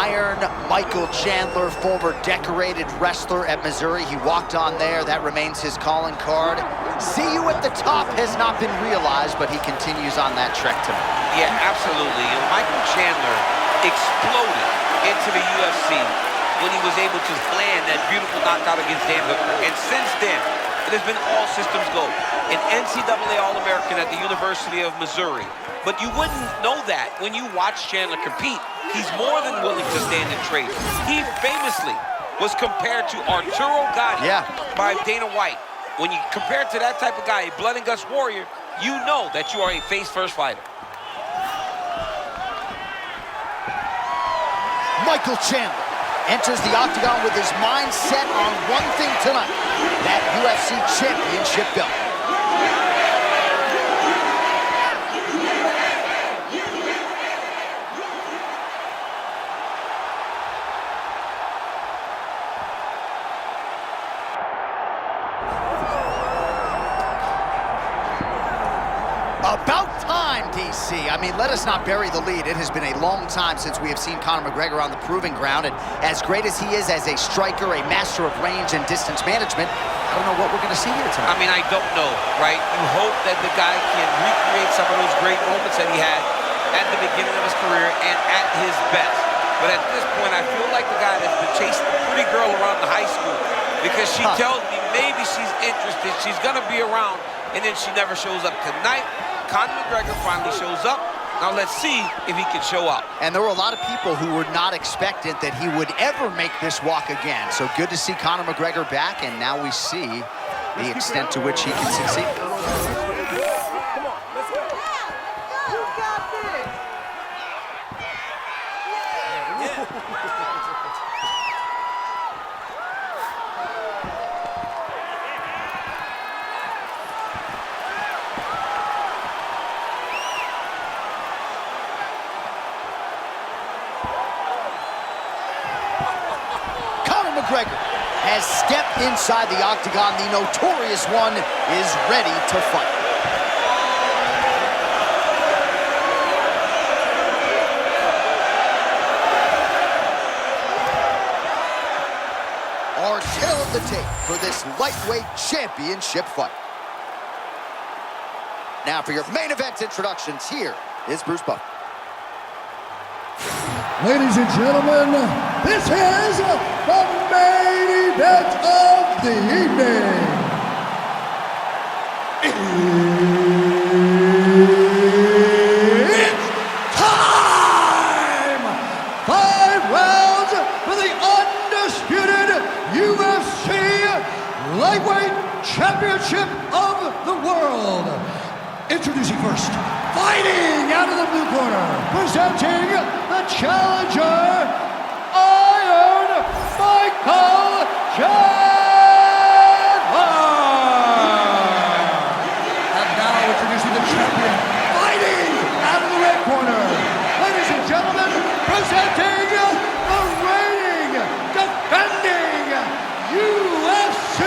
Iron Michael Chandler, former decorated wrestler at Missouri. He walked on there. That remains his calling card. See you at the top has not been realized, but he continues on that trek tonight. Yeah, absolutely. And Michael Chandler exploded into the UFC when he was able to land that beautiful knockout against Dan Hooker. And since then, it has been all systems go. An NCAA All-American at the University of Missouri. But you wouldn't know that when you watch Chandler compete. He's more than willing to stand and trade. He famously was compared to Arturo Gatti by Dana White. When you compare it to that type of guy, a blood and guts warrior, you know that you are a face-first fighter. Michael Chandler enters the octagon with his mind set on one thing tonight, that UFC championship belt. About time, DC. I mean, let us not bury the lead. It has been a long time since we have seen Conor McGregor on the proving ground, and as great as he is as a striker, a master of range and distance management, I don't know what we're going to see here tonight. I mean, I don't know, right? You hope that the guy can recreate some of those great moments that he had at the beginning of his career and at his best. But at this point, I feel like the guy that's been chasing a pretty girl around the high school because she tells me maybe she's interested, she's going to be around, and then she never shows up. Tonight, Conor McGregor finally shows up. Now let's see if he can show up. And there were a lot of people who were not expectant that he would ever make this walk again. So good to see Conor McGregor back, and now we see the extent to which he can succeed. McGregor has stepped inside the octagon. The notorious one is ready to fight. Our tail of the tape for this lightweight championship fight. Now for your main event introductions, here is Bruce Buffer. Ladies and gentlemen, this is the main event of the evening. It's time! 5 rounds for the undisputed UFC Lightweight Championship of the World. Introducing first, fighting out of the blue corner, presenting the challenger, Iron Michael Chandler. And now introducing the champion, fighting out of the red corner. Ladies and gentlemen, presenting the reigning, defending UFC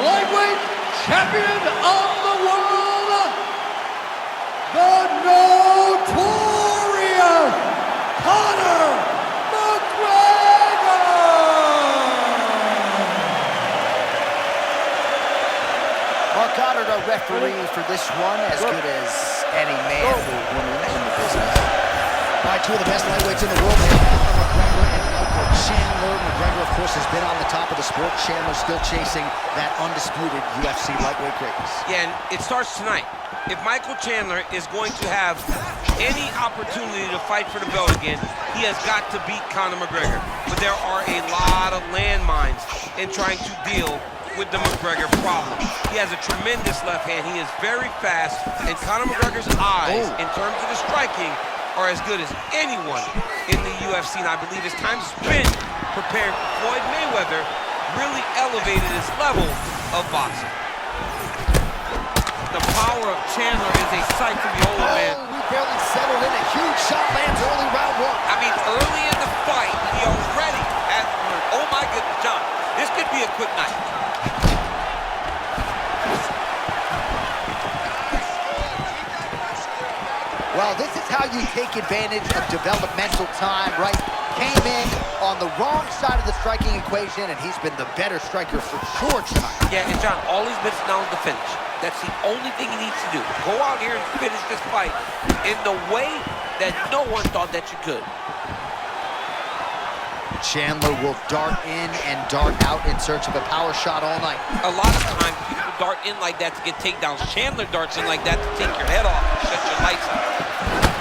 Lightweight Champion of the World, the notorious Conor McGregor! Mark Goddard, our referee for this one, as good as any man or woman in the business. All right, two of the best lightweights in the world, Conor McGregor and Michael Chandler. McGregor, of course, has been on the top of the sport. Chandler still chasing that undisputed UFC lightweight greatness. Yeah, and it starts tonight. If Michael Chandler is going to have any opportunity to fight for the belt again, he has got to beat Conor McGregor. But there are a lot of landmines in trying to deal with the McGregor problem. He has a tremendous left hand. He is very fast, and Conor McGregor's eyes, in terms of the striking, are as good as anyone in the UFC. And I believe his time spent preparing for Floyd Mayweather really elevated his level of boxing. The power of Chandler is a sight to behold, man. We barely settled in. A huge shot lands early round one. I mean, early in the fight, he already has learned. Oh my goodness, John, this could be a quick night. Well, this is how you take advantage of developmental time, right? Came in on the wrong side of the striking equation, and he's been the better striker for sure tonight. Yeah, and John, all he's missing now is the finish. That's the only thing he needs to do. Go out here and finish this fight in the way that no one thought that you could. Chandler will dart in and dart out in search of a power shot all night. A lot of times, people dart in like that to get takedowns. Chandler darts in like that to take your head off and shut your lights out.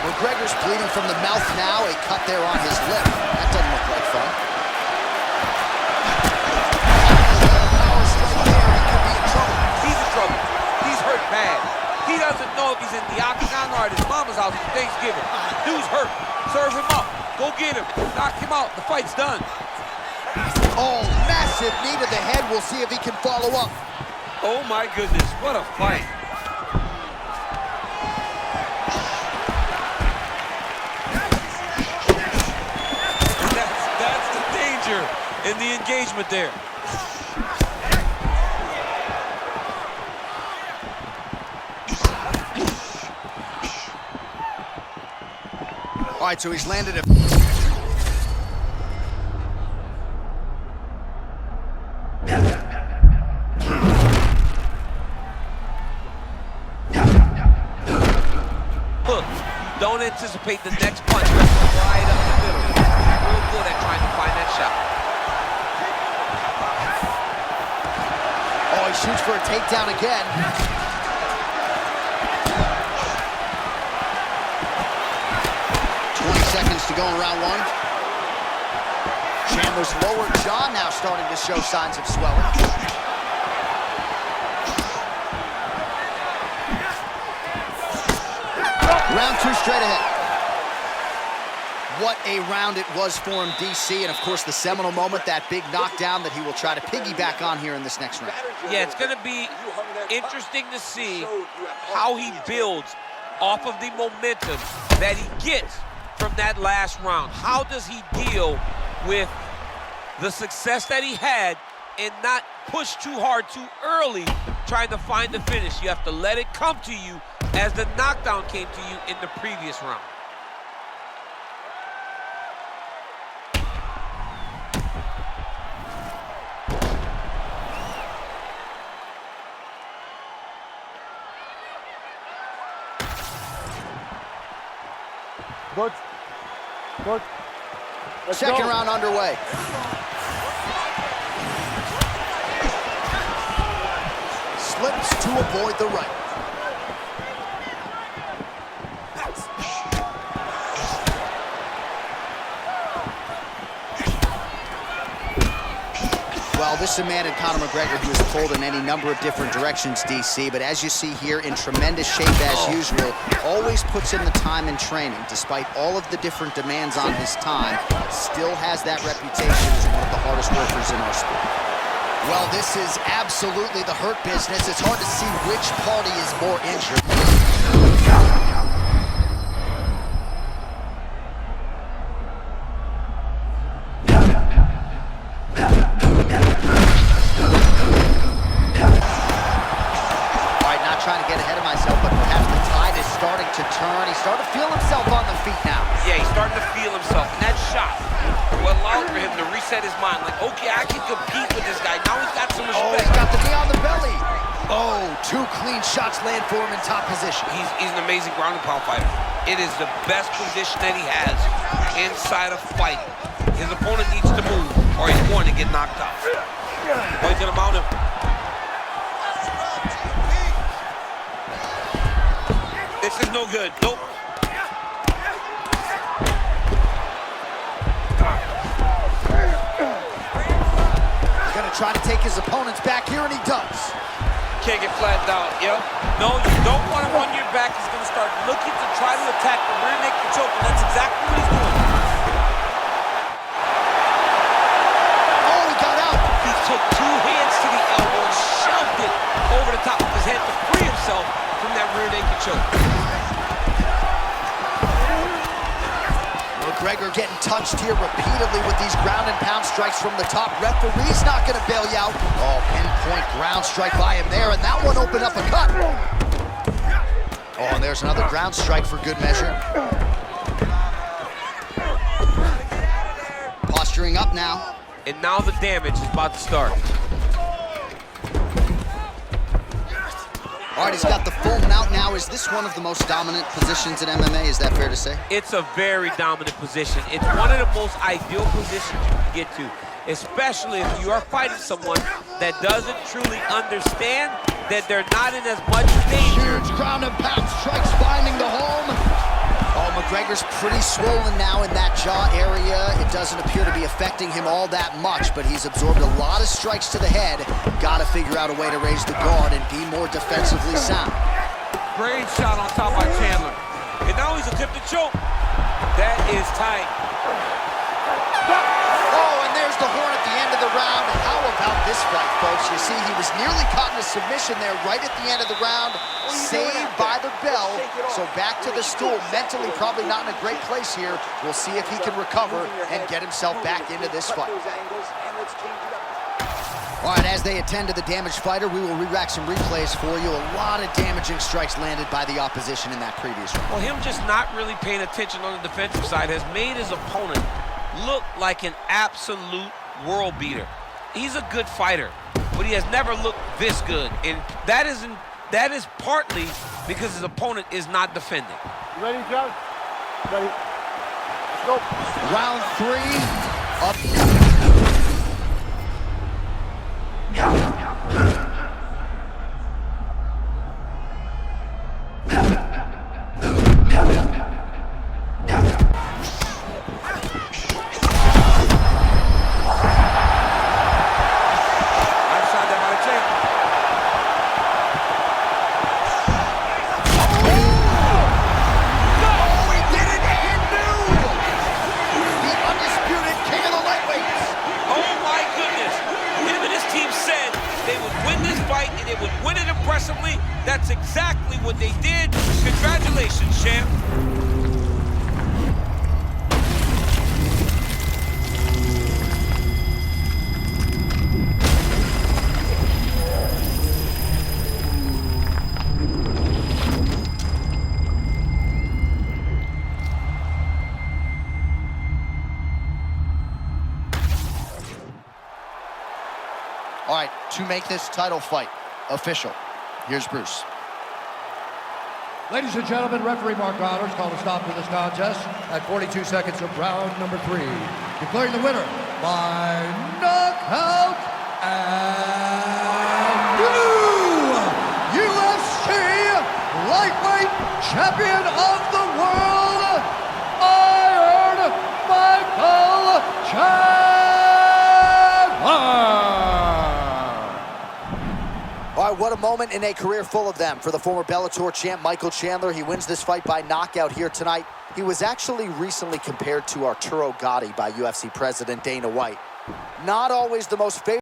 McGregor's bleeding from the mouth now, a cut there on his lip. That doesn't look like fun. Power strike there, he could be in trouble. He's in trouble. He's hurt bad. He doesn't know if he's in the octagon or at his mama's house for Thanksgiving. Dude's hurt. Serve him up. Go get him. Knock him out. The fight's done. Oh, massive knee to the head. We'll see if he can follow up. Oh, my goodness. What a fight. That's the danger in the engagement there. All right, so he's landed a... Look, don't anticipate the next punch. Right up the middle. Real good at trying to find that shot. Oh, he shoots for a takedown again. 20 seconds to go in round one. Chandler's lower jaw now starting to show signs of swelling. Round two straight ahead. What a round it was for him, DC, and of course the seminal moment, that big knockdown that he will try to piggyback on here in this next round. Yeah, it's going to be interesting to see how he builds off of the momentum that he gets from that last round. How does he deal with the success that he had and not push too hard too early trying to find the finish? You have to let it come to you as the knockdown came to you in the previous round. Good. Second round underway. Slips to avoid the right. Well, this is a man in Conor McGregor who is pulled in any number of different directions, DC, but as you see here, in tremendous shape as usual, always puts in the time and training. Despite all of the different demands on his time, still has that reputation as one of the hardest workers in our sport. Well, this is absolutely the hurt business. It's hard to see which party is more injured. Trying to get ahead of myself, but perhaps the tide is starting to turn. He's starting to feel himself on the feet now. Yeah, he's starting to feel himself, and that shot will allow for him to reset his mind. Like, okay, I can compete with this guy. Now he's got some respect. Oh, he's got the knee on the belly. Oh, two clean shots land for him in top position. He's an amazing ground and pound fighter. It is the best position that he has inside of fighting. His opponent needs to move, or he's going to get knocked out. Oh, he's gonna mount him. This is no good. Nope. Gonna try to take his opponents back here, and he does. Can't get flattened out. Yep. No, you don't want to run your back. He's gonna start looking to try to attack the rear naked choke, and that's exactly what he's doing. Oh, he got out. He took two hands to the elbow and shoved it over the top of his head to free himself from that rear naked choke. McGregor getting touched here repeatedly with these ground and pound strikes from the top. Referee's not going to bail you out. Oh, pinpoint ground strike by him there, and that one opened up a cut. Oh, and there's another ground strike for good measure. posturing up now. And now the damage is about to start. All right, he's got the full mount now. Is this one of the most dominant positions in MMA? Is that fair to say? It's a very dominant position. It's one of the most ideal positions you can get to, especially if you are fighting someone that doesn't truly understand that they're not in as much danger. Huge ground and pound strikes finding the home. Oh, McGregor's pretty swollen now in that jaw area. It doesn't appear to be affecting him all that much, but he's absorbed a lot of strikes to the head. Got to figure out a way to raise the guard and be more defensively sound. Great shot on top by Chandler. And now he's attempting to choke. That is tight. Oh, and there's the horn at the end of the round. How about this fight, folks? You see, he was nearly caught in a submission there right at the end of the round. Saved by the bell. So back to the stool. Mentally probably not in a great place here. We'll see if he can recover and get himself back into this fight. All right, as they attend to the damaged fighter, we will re-rack some replays for you. A lot of damaging strikes landed by the opposition in that previous round. Well, him just not really paying attention on the defensive side has made his opponent look like an absolute world beater. He's a good fighter, but he has never looked this good, and that is partly because his opponent is not defending. You ready, John? Ready? Let's go. Round 3 up. That's exactly what they did. Congratulations, champ. All right, to make this title fight official, here's Bruce. Ladies and gentlemen, referee Mark Connors called a stop to this contest at 42 seconds of round number 3. Declaring the winner by knockout and new UFC lightweight champion of the world, Iron Michael Chandler. All right, what a moment in a career full of them for the former Bellator champ Michael Chandler. He wins this fight by knockout here tonight. He was actually recently compared to Arturo Gatti by UFC president Dana White. Not always the most favorite.